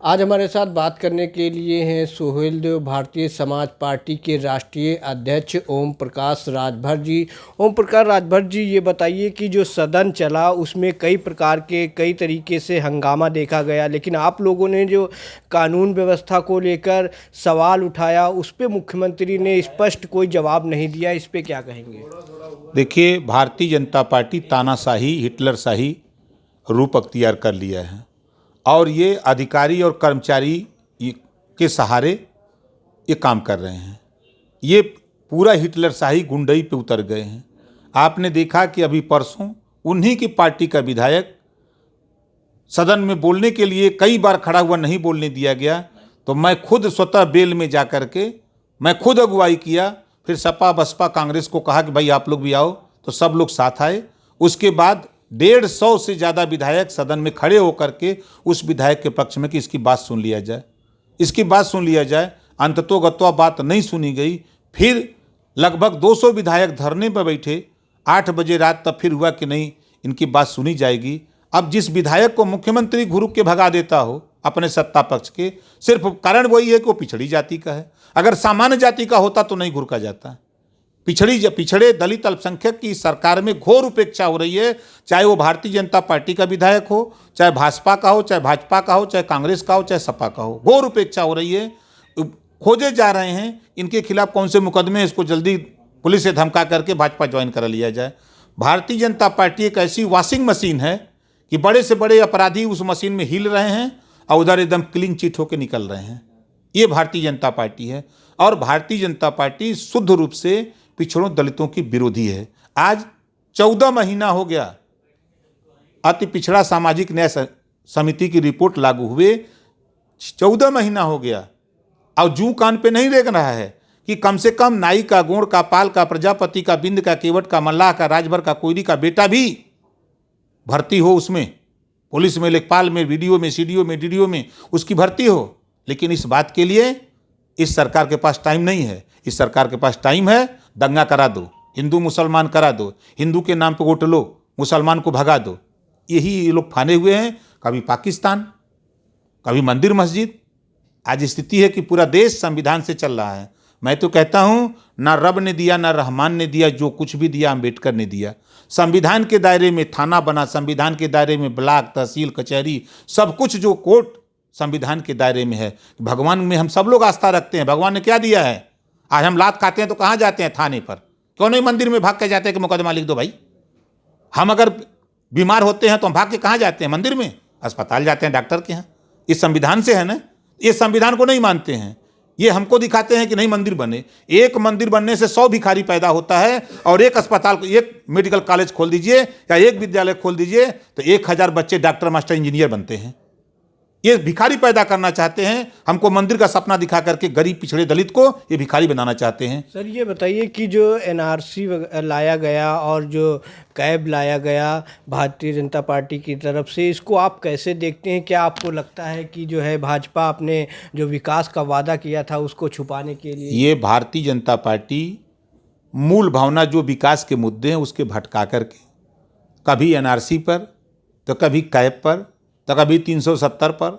आज हमारे साथ बात करने के लिए हैं सुहेलदेव, भारतीय समाज पार्टी के राष्ट्रीय अध्यक्ष ओम प्रकाश राजभर जी। ओम प्रकाश राजभर जी, ये बताइए कि जो सदन चला उसमें कई प्रकार के कई तरीके से हंगामा देखा गया, लेकिन आप लोगों ने जो कानून व्यवस्था को लेकर सवाल उठाया उस पर मुख्यमंत्री ने स्पष्ट कोई जवाब नहीं दिया। इस पर क्या कहेंगे? देखिए, भारतीय जनता पार्टी तानाशाही, हिटलरशाही रूप अख्तियार कर लिया है और ये अधिकारी और कर्मचारी के सहारे ये काम कर रहे हैं। ये पूरा हिटलरशाही गुंडई पे उतर गए हैं। आपने देखा कि अभी परसों उन्हीं की पार्टी का विधायक सदन में बोलने के लिए कई बार खड़ा हुआ, नहीं बोलने दिया गया, तो मैं खुद स्वतः बेल में जा कर के मैं खुद अगुवाई किया। फिर सपा बसपा कांग्रेस को कहा कि भाई आप लोग भी आओ, तो सब लोग साथ आए। उसके बाद 150 से ज़्यादा विधायक सदन में खड़े होकर के उस विधायक के पक्ष में कि इसकी बात सुन लिया जाए, इसकी बात सुन लिया जाए। अंततोगत्वा बात नहीं सुनी गई। फिर लगभग 200 विधायक धरने पर बैठे 8 बजे रात, तब फिर हुआ कि नहीं, इनकी बात सुनी जाएगी। अब जिस विधायक को मुख्यमंत्री घुरुक के भगा देता हो अपने सत्ता पक्ष के, सिर्फ कारण वही है कि वो पिछड़ी जाति का है। अगर सामान्य जाति का होता तो नहीं घुरका जाता। पिछड़े दलित अल्पसंख्यक की सरकार में घोर उपेक्षा हो रही है, चाहे वो भारतीय जनता पार्टी का विधायक हो, चाहे भाजपा का हो, चाहे भाजपा का हो, चाहे कांग्रेस का हो, चाहे सपा का हो, घोर उपेक्षा हो रही है। खोजे जा रहे हैं इनके खिलाफ कौन से मुकदमे, इसको जल्दी पुलिस से धमका करके भाजपा ज्वाइन करा लिया जाए। भारतीय जनता पार्टी एक ऐसी वॉशिंग मशीन है कि बड़े से बड़े अपराधी उस मशीन में हिल रहे हैं और उधर एकदम क्लीन चिट होकर निकल रहे हैं। ये भारतीय जनता पार्टी है और भारतीय जनता पार्टी शुद्ध रूप से पिछड़ों दलितों की विरोधी है। आज 14 महीना हो गया अति पिछड़ा सामाजिक न्याय समिति की रिपोर्ट लागू हुए, 14 महीना हो गया और जू कान पे नहीं देख रहा है कि कम से कम नाई का, गोंड का, पाल का, प्रजापति का, बिंद का, केवट का, मल्लाह का, राजभर का, कोयरी का बेटा भी भर्ती हो उसमें, पुलिस में, लेखपाल में, वीडियो में, सीडीओ में, डीडीओ में उसकी भर्ती हो। लेकिन इस बात के लिए इस सरकार के पास टाइम नहीं है। इस सरकार के पास टाइम है दंगा करा दो, हिंदू मुसलमान करा दो, हिंदू के नाम पे वोट लो, मुसलमान को भगा दो। यही ये लोग फाने हुए हैं, कभी पाकिस्तान, कभी मंदिर मस्जिद। आज स्थिति है कि पूरा देश संविधान से चल रहा है। मैं तो कहता हूँ, ना रब ने दिया ना रहमान ने दिया, जो कुछ भी दिया अम्बेडकर ने दिया। संविधान के दायरे में थाना बना, संविधान के दायरे में ब्लॉक, तहसील, कचहरी, सब कुछ जो कोर्ट संविधान के दायरे में है। भगवान में हम सब लोग आस्था रखते हैं। भगवान ने क्या दिया है? आज हम लात खाते हैं तो कहाँ जाते हैं? थाने पर। क्यों नहीं मंदिर में भाग के जाते हैं कि मुकदमा लिख दो भाई? हम अगर बीमार होते हैं तो हम भाग के कहाँ जाते हैं? मंदिर में, अस्पताल जाते हैं, डॉक्टर के यहाँ। इस संविधान से है ना। ये संविधान को नहीं मानते हैं। ये हमको दिखाते हैं कि नहीं मंदिर बने। एक मंदिर बनने से 100 भिखारी पैदा होता है और एक अस्पताल, एक मेडिकल कॉलेज खोल दीजिए या एक विद्यालय खोल दीजिए तो 1000 बच्चे डॉक्टर, मास्टर, इंजीनियर बनते हैं। ये भिखारी पैदा करना चाहते हैं। हमको मंदिर का सपना दिखा करके गरीब पिछड़े दलित को ये भिखारी बनाना चाहते हैं। सर, ये बताइए कि जो एनआरसी लाया गया और जो कैब लाया गया भारतीय जनता पार्टी की तरफ से, इसको आप कैसे देखते हैं? क्या आपको लगता है कि जो है भाजपा अपने जो विकास का वादा किया था उसको छुपाने के लिए? ये भारतीय जनता पार्टी मूल भावना जो विकास के मुद्दे हैं उसके भटका करके कभी एनआरसी पर, तो कभी कैब पर, तो कभी 370 पर,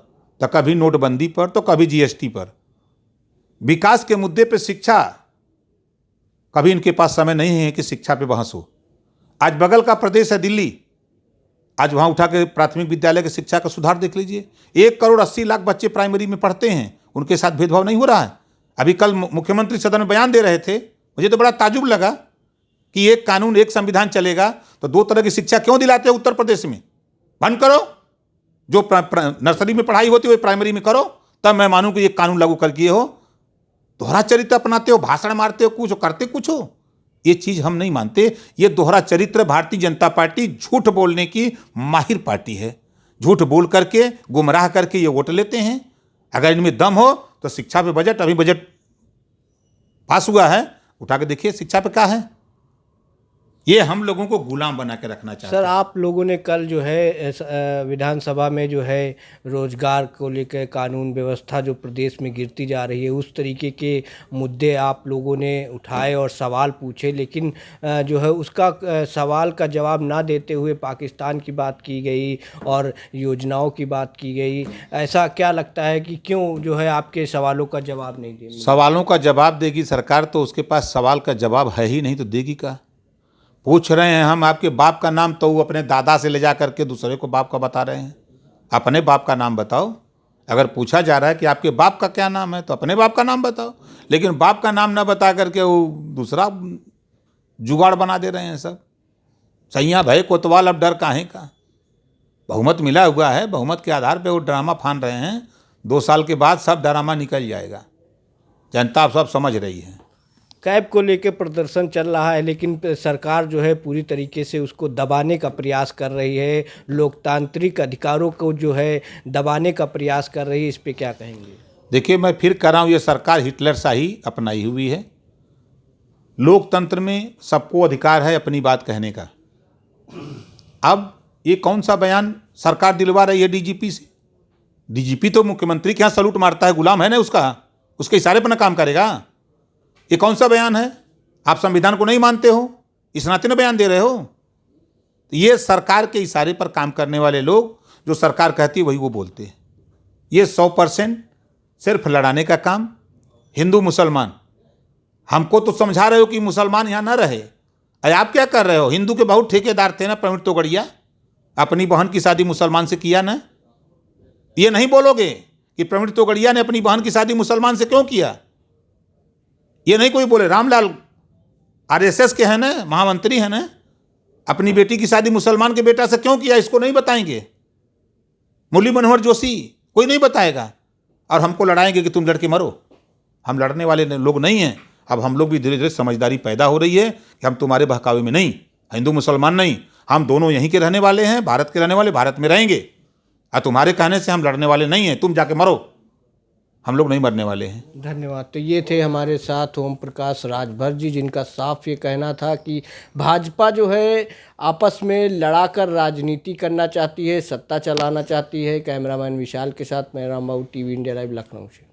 तो कभी नोटबंदी पर, तो कभी जीएसटी पर, विकास के मुद्दे पे शिक्षा, कभी इनके पास समय नहीं है कि शिक्षा पे बहस हो। आज बगल का प्रदेश है दिल्ली, आज वहाँ उठा के प्राथमिक विद्यालय की शिक्षा का सुधार देख लीजिए। 1,80,00,000 बच्चे प्राइमरी में पढ़ते हैं, उनके साथ भेदभाव नहीं हो रहा है। अभी कल मुख्यमंत्री सदन में बयान दे रहे थे, मुझे तो बड़ा ताजुब लगा कि एक कानून, एक संविधान चलेगा तो 2 तरह की शिक्षा क्यों दिलाते हैं उत्तर प्रदेश में? बंद करो। जो नर्सरी में पढ़ाई होती है वो प्राइमरी में करो, तब मैं मानूं कि ये कानून लागू कर किए हो। दोहरा चरित्र अपनाते हो, भाषण मारते हो, कुछ करते कुछ हो। ये चीज हम नहीं मानते। ये दोहरा चरित्र, भारतीय जनता पार्टी झूठ बोलने की माहिर पार्टी है। झूठ बोल करके, गुमराह करके ये वोट लेते हैं। अगर इनमें दम हो तो शिक्षा पे बजट, अभी बजट पास हुआ है, उठा के देखिए शिक्षा पे क्या है। ये हम लोगों को गुलाम बना के रखना चाहते सर, हैं। आप लोगों ने कल जो है विधानसभा में जो है रोजगार को लेकर कानून व्यवस्था जो प्रदेश में गिरती जा रही है उस तरीके के मुद्दे आप लोगों ने उठाए और सवाल पूछे, लेकिन जो है उसका सवाल का जवाब ना देते हुए पाकिस्तान की बात की गई और योजनाओं की बात की गई। ऐसा क्या लगता है कि क्यों जो है आपके सवालों का जवाब नहीं देंगे? सवालों का जवाब देगी सरकार तो उसके पास सवाल का जवाब है ही नहीं, तो देगी का? पूछ रहे हैं हम आपके बाप का नाम, तो वो अपने दादा से ले जा करके दूसरे को बाप का बता रहे हैं। अपने बाप का नाम बताओ। अगर पूछा जा रहा है कि आपके बाप का क्या नाम है तो अपने बाप का नाम बताओ, लेकिन बाप का नाम ना बता करके वो दूसरा जुगाड़ बना दे रहे हैं सब। सैया भय कोतवाल, अब डर काहे का? बहुमत मिला हुआ है, बहुमत के आधार पे वो ड्रामा फान रहे हैं। 2 साल के बाद सब ड्रामा निकल जाएगा, जनता सब समझ रही है। कैब को लेकर प्रदर्शन चल रहा है, लेकिन सरकार जो है पूरी तरीके से उसको दबाने का प्रयास कर रही है, लोकतांत्रिक अधिकारों को जो है दबाने का प्रयास कर रही है। इस पे क्या कहेंगे? देखिए, मैं फिर कह रहा हूँ, ये सरकार हिटलरशाही अपनाई हुई है। लोकतंत्र में सबको अधिकार है अपनी बात कहने का। अब ये कौन सा बयान सरकार दिलवा रही है डीजीपी से? डीजीपी तो मुख्यमंत्री के यहाँ सलूट मारता है, गुलाम है ना उसका, उसके इशारे पर ना काम करेगा। ये कौन सा बयान है? आप संविधान को नहीं मानते हो, इस नाते ना बयान दे रहे हो? ये सरकार के इशारे पर काम करने वाले लोग, जो सरकार कहती है वही वो बोलते हैं। ये 100% सिर्फ लड़ाने का काम। हिंदू मुसलमान, हमको तो समझा रहे हो कि मुसलमान यहाँ ना रहे। अरे आप क्या कर रहे हो? हिंदू के बहुत ठेकेदार थे ना, प्रवीण तोगड़िया, अपनी बहन की शादी मुसलमान से किया ना। ये नहीं बोलोगे कि प्रवीण तोगड़िया ने अपनी बहन की शादी मुसलमान से क्यों किया? ये नहीं कोई बोले। रामलाल आरएसएस के हैं ना, महामंत्री हैं ना, अपनी बेटी की शादी मुसलमान के बेटा से क्यों किया? इसको नहीं बताएंगे। मुरली मनोहर जोशी, कोई नहीं बताएगा। और हमको लड़ाएंगे कि तुम लड़के मरो। हम लड़ने वाले लोग नहीं हैं। अब हम लोग भी धीरे धीरे समझदारी पैदा हो रही है कि हम तुम्हारे बहकावे में नहीं, हिंदू मुसलमान नहीं, हम दोनों यहीं के रहने वाले हैं, भारत के रहने वाले, भारत में रहेंगे। और तुम्हारे कहने से हम लड़ने वाले नहीं हैं, तुम जाके मरो, हम लोग नहीं मरने वाले हैं। धन्यवाद। तो ये थे हमारे साथ ओम प्रकाश राजभर जी, जिनका साफ ये कहना था कि भाजपा जो है आपस में लड़ाकर राजनीति करना चाहती है, सत्ता चलाना चाहती है। कैमरामैन विशाल के साथ मैं Rambabu, TV India live, Lucknow से।